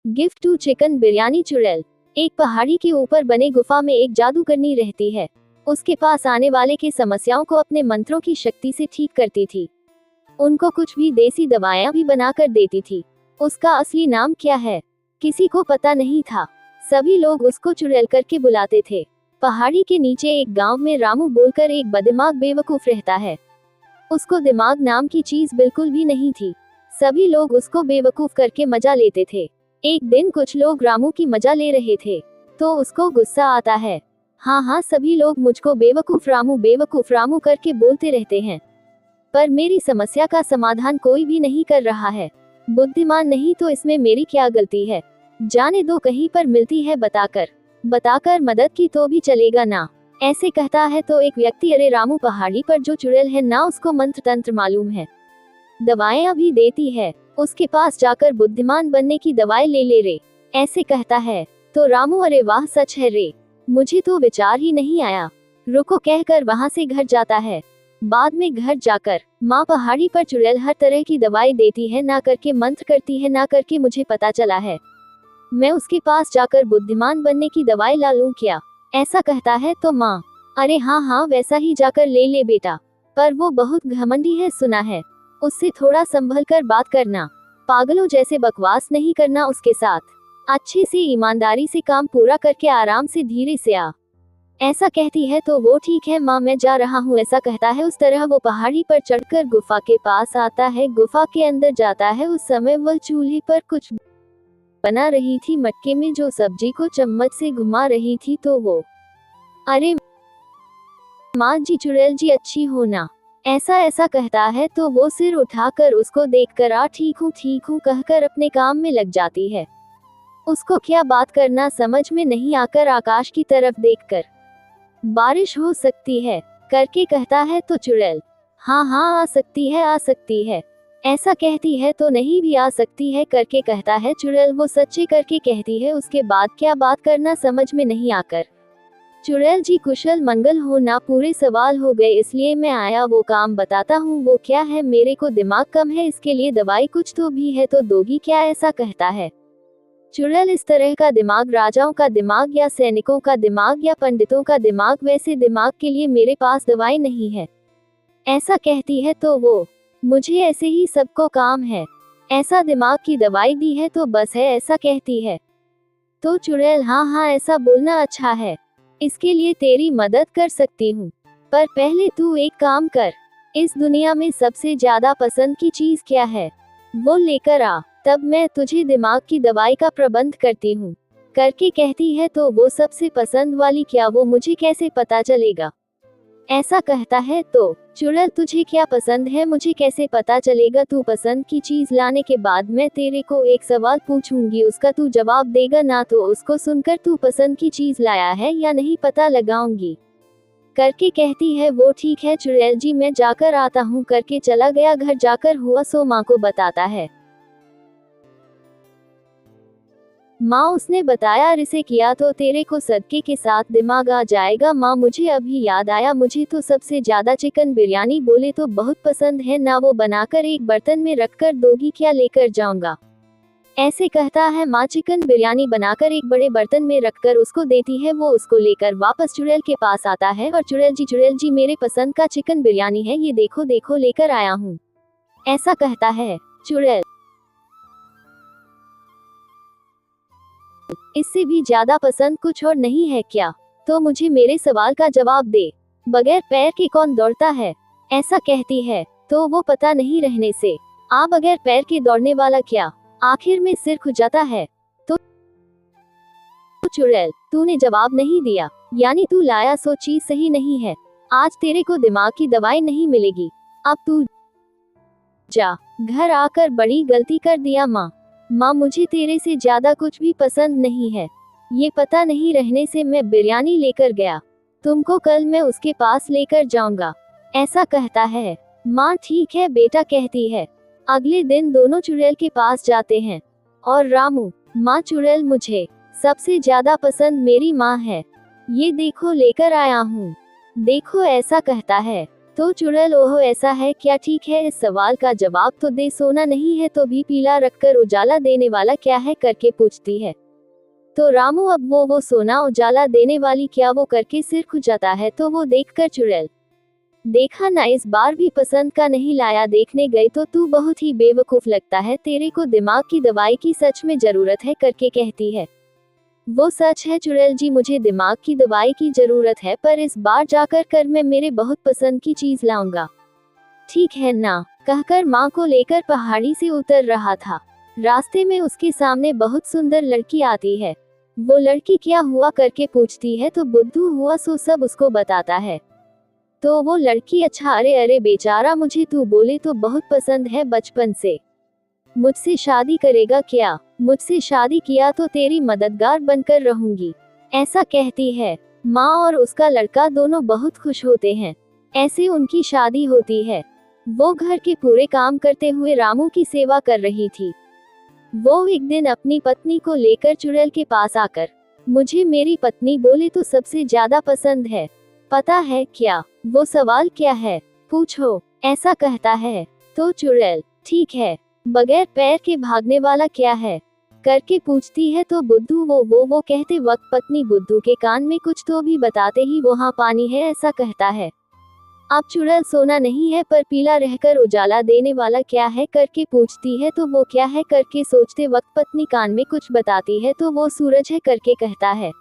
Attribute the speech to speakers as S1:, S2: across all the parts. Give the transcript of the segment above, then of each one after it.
S1: Gift to chicken biryani चुड़ैल। एक पहाड़ी के ऊपर बने गुफा में एक जादूगरनी रहती है। उसके पास आने वाले की समस्याओं को अपने मंत्रों की शक्ति से ठीक करती थी। उनको कुछ भी देसी दवाएं भी बनाकर देती थी। उसका असली नाम क्या है, किसी को पता नहीं था। सभी लोग उसको चुड़ैल करके बुलाते थे। पहाड़ी के नीचे एक गांव में रामू बोलकर एक बददिमाग बेवकूफ रहता है। उसको दिमाग नाम की चीज बिल्कुल भी नहीं थी। सभी लोग उसको बेवकूफ करके मजा लेते थे। एक दिन कुछ लोग रामू की मजा ले रहे थे, तो उसको गुस्सा आता है। हाँ, सभी लोग मुझको बेवकूफ रामू करके बोलते रहते हैं, पर मेरी समस्या का समाधान कोई भी नहीं कर रहा है। बुद्धिमान नहीं तो इसमें मेरी क्या गलती है। जाने दो, कहीं पर मिलती है बताकर मदद की तो भी चलेगा ना। ऐसे कहता है तो एक व्यक्ति, अरे रामू, पहाड़ी पर जो चुड़ैल है ना, उसको मंत्र तंत्र मालूम है, दवाएं अभी देती है, उसके पास जाकर बुद्धिमान बनने की दवाई ले रे। ऐसे कहता है तो रामू, अरे वाह, सच है रे, मुझे तो विचार ही नहीं आया, रुको कहकर वहां से घर जाता है। बाद में घर जाकर माँ, पहाड़ी पर चुड़ैल हर तरह की दवाई देती है, ना करके मंत्र करती है, ना करके मुझे पता चला है, मैं उसके पास जाकर बुद्धिमान बनने की दवाई ला लूं क्या। ऐसा कहता है तो माँ, अरे हाँ, वैसा ही जाकर ले बेटा, पर वो बहुत घमंडी है, सुना है, उससे थोड़ा संभल कर बात करना, पागलों जैसे बकवास नहीं करना उसके साथ, अच्छे से ईमानदारी से काम पूरा करके आराम से धीरे से आ। ऐसा कहती है तो वो ठीक है माँ, मैं जा रहा हूँ, ऐसा कहता है। उस तरह वो पहाड़ी पर चढ़कर गुफा के पास आता है। गुफा के अंदर जाता है। उस समय वह चूल्हे पर कुछ बना रही थी, मटके में जो सब्जी को चम्मच से घुमा रही थी। तो वो, अरे माँ जी, चुड़ैल जी अच्छी हो ना, ऐसा कहता है। तो वो सिर उठाकर उसको देखकर ठीक हूँ कहकर अपने काम में लग जाती है। उसको क्या बात करना समझ में नहीं आकर आकाश की तरफ देखकर, बारिश हो सकती है करके कहता है। तो चुड़ैल, हाँ, आ सकती है, ऐसा कहती है। तो नहीं भी आ सकती है करके कहता है। चुड़ैल वो सच्चे करके कहती है। उसके बाद क्या बात करना समझ में नहीं आकर, चुड़ैल जी कुशल मंगल हो ना, पूरे सवाल हो गए, इसलिए मैं आया, वो काम बताता हूँ। वो क्या है, मेरे को दिमाग कम है, इसके लिए दवाई कुछ तो भी है, तो दोगी क्या, ऐसा कहता है। चुड़ैल, इस तरह का दिमाग राजाओं का दिमाग या सैनिकों का दिमाग या पंडितों का दिमाग, वैसे दिमाग के लिए मेरे पास दवाई नहीं है, ऐसा कहती है। तो वो, मुझे ऐसे ही सबको काम है, ऐसा दिमाग की दवाई दी है तो बस है, ऐसा कहती है। तो चुड़ैल, हाँ, ऐसा बोलना अच्छा है, इसके लिए तेरी मदद कर सकती हूँ, पर पहले तू एक काम कर, इस दुनिया में सबसे ज्यादा पसंद की चीज क्या है, वो लेकर आ, तब मैं तुझे दिमाग की दवाई का प्रबंध करती हूँ करके कहती है। तो वो सबसे पसंद वाली क्या, वो मुझे कैसे पता चलेगा, ऐसा कहता है। तो चुड़ैल, तुझे क्या पसंद है, मुझे कैसे पता चलेगा, तू पसंद की चीज लाने के बाद मैं तेरे को एक सवाल पूछूंगी, उसका तू जवाब देगा ना, तो उसको सुनकर तू पसंद की चीज लाया है या नहीं पता लगाऊंगी करके कहती है। वो ठीक है चुड़ैल जी, मैं जाकर आता हूँ करके चला गया। घर जाकर हुआ सो माँ को बताता है। माँ, उसने बताया, इसे किया तो तेरे को सदके के साथ दिमाग आ जाएगा। माँ, मुझे अभी याद आया, मुझे तो सबसे ज्यादा चिकन बिरयानी बोले तो बहुत पसंद है ना, वो बनाकर एक बर्तन में रखकर दोगी क्या, लेकर जाऊंगा, ऐसे कहता है। माँ चिकन बिरयानी बनाकर एक बड़े बर्तन में रखकर उसको देती है। वो उसको लेकर वापस चुड़ैल के पास आता है और चुड़ैल जी मेरे पसंद का चिकन बिरयानी है, ये देखो लेकर आया हूँ, ऐसा कहता है। चुड़ैल, इससे भी ज्यादा पसंद कुछ और नहीं है क्या, तो मुझे मेरे सवाल का जवाब दे, बगैर पैर के कौन दौड़ता है, ऐसा कहती है। तो वो, पता नहीं रहने से बगैर पैर के दौड़ने वाला क्या, आखिर में सिर खुजाता है। तो चुड़ैल, तूने जवाब नहीं दिया, यानी तू लाया सो चीज सही नहीं है, आज तेरे को दिमाग की दवाई नहीं मिलेगी, अब तू जा, घर आकर बड़ी गलती कर दिया। माँ, मुझे तेरे से ज्यादा कुछ भी पसंद नहीं है, ये पता नहीं रहने से मैं बिरयानी लेकर गया, तुमको कल मैं उसके पास लेकर जाऊंगा, ऐसा कहता है। माँ, ठीक है बेटा, कहती है। अगले दिन दोनों चुड़ैल के पास जाते हैं और रामू, माँ चुड़ैल, मुझे सबसे ज्यादा पसंद मेरी माँ है, ये देखो लेकर आया हूँ, देखो, ऐसा कहता है। तो चुड़ैल ओहो ऐसा है क्या, ठीक है इस सवाल का जवाब तो दे, सोना नहीं है तो भी पीला रखकर उजाला देने वाला क्या है करके पूछती है। तो रामू अब वो सोना उजाला देने वाली क्या वो करके सिर खुजाता है। तो वो देखकर चुड़ैल, देखा ना इस बार भी पसंद का नहीं लाया, देखने गई तो तू बहुत ही बेवकूफ लगता है, तेरे को दिमाग की दवाई की सच में जरूरत है करके कहती है। वो सच है चुड़ैल जी, मुझे दिमाग की दवाई की जरूरत है, पर इस बार जाकर कर मैं मेरे बहुत पसंद की चीज लाऊंगा। ठीक है ना, कहकर माँ को लेकर पहाड़ी से उतर रहा था। रास्ते में उसके सामने बहुत सुंदर लड़की आती है। वो लड़की क्या हुआ करके पूछती है तो बुद्धू हुआ सो सब उसको बताता है। तो वो लड़की, अच्छा अरे अरे बेचारा, मुझे तू बोले तो बहुत पसंद है बचपन से, मुझसे शादी करेगा क्या, मुझसे शादी किया तो तेरी मददगार बनकर रहूंगी, ऐसा कहती है। माँ और उसका लड़का दोनों बहुत खुश होते हैं। ऐसे उनकी शादी होती है। वो घर के पूरे काम करते हुए रामू की सेवा कर रही थी। वो एक दिन अपनी पत्नी को लेकर चुड़ैल के पास आकर, मुझे मेरी पत्नी बोले तो सबसे ज्यादा पसंद है, पता है क्या, वो सवाल क्या है, पूछो, ऐसा कहता है। तो चुड़ैल, ठीक है, बगैर पैर के भागने वाला क्या है करके पूछती है। तो बुद्धू वो कहते वक्त पत्नी बुद्धू के कान में कुछ तो भी बताते ही वहाँ पानी है ऐसा कहता है। अब चुड़ैल सोना नहीं है पर पीला रहकर उजाला देने वाला क्या है करके पूछती है। तो वो क्या है करके सोचते वक्त पत्नी कान में कुछ बताती है। तो वो सूरज है करके कहता है।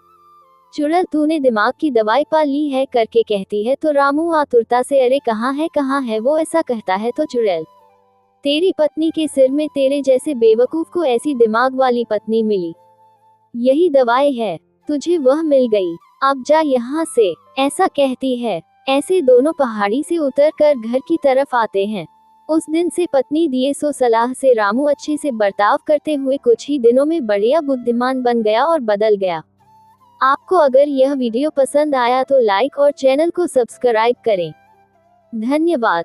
S1: चुड़ैल, तूने दिमाग की दवाई पा ली है करके कहती है। तो रामू आतुरता से, अरे कहाँ है वो ऐसा कहता है। तो चुड़ैल, तेरी पत्नी के सिर में तेरे जैसे बेवकूफ को ऐसी दिमाग वाली पत्नी मिली, यही दवाई है, तुझे वह मिल गई, अब जा यहाँ से, ऐसा कहती है। ऐसे दोनों पहाड़ी से उतरकर घर की तरफ आते हैं। उस दिन से पत्नी दिए सो सलाह से रामू अच्छे से बर्ताव करते हुए कुछ ही दिनों में बढ़िया बुद्धिमान बन गया और बदल गया। आपको अगर यह वीडियो पसंद आया तो लाइक और चैनल को सब्सक्राइब करें। धन्यवाद।